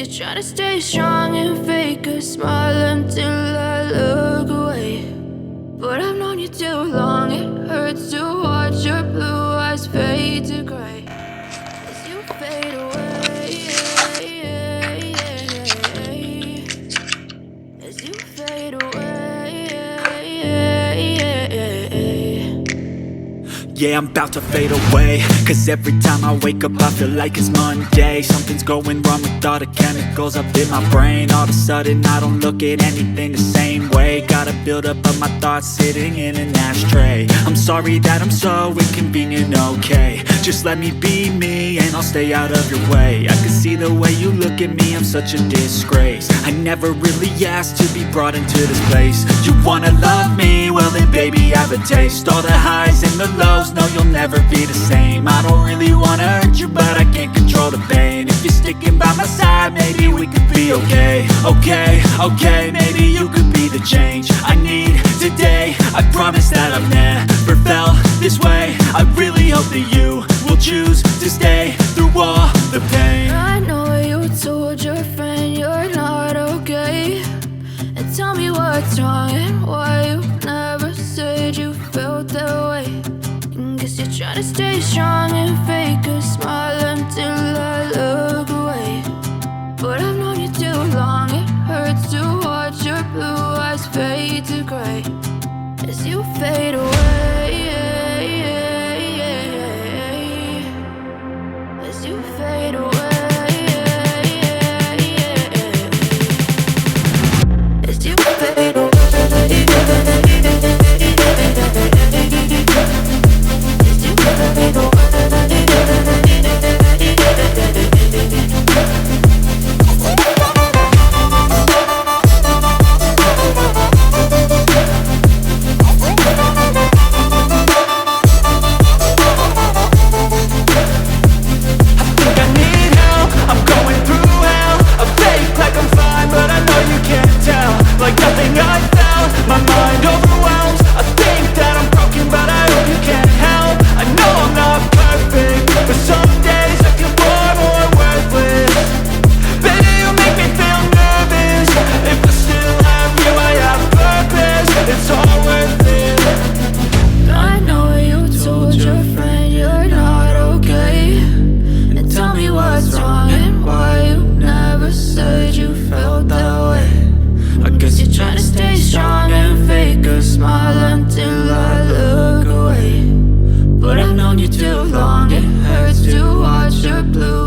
you're trying to stay strong and fake a smile until I look away. But I've known you too long, it hurts to watch your blue eyes fade to gray as you fade away, as you fade away. Yeah, I'm about to fade away, cause every time I wake up I feel like it's Monday. Something's going wrong with all the chemicals up in my brain. All of a sudden I don't look at anything the same way. Got a buildup of my thoughts sitting in an ashtray. I'm sorry that I'm so inconvenient, okay. Just let me be me and I'll stay out of your way. I can see the way you look at me, I'm such a disgrace. I never really asked to be brought into this place. You wanna love me? Well then baby, have a taste. All the highs and the lows, no, you'll never be the same. I don't really wanna hurt you, but I can't control the pain. If you're sticking by my side, maybe we could be okay. Okay, maybe you could be the change I need today. I promise that I've never felt this way. I really hope that you will choose to stay through all the pain. I know you told your friend you're not okay, and tell me what's wrong and why you never said you felt that way. Guess you're trying to stay strong and fake a smile until I look away. But I've known you too long, it hurts to watch your blue eyes fade to gray as you fade away, as you fade away, as you fade away. Too long, it hurts to watch your blue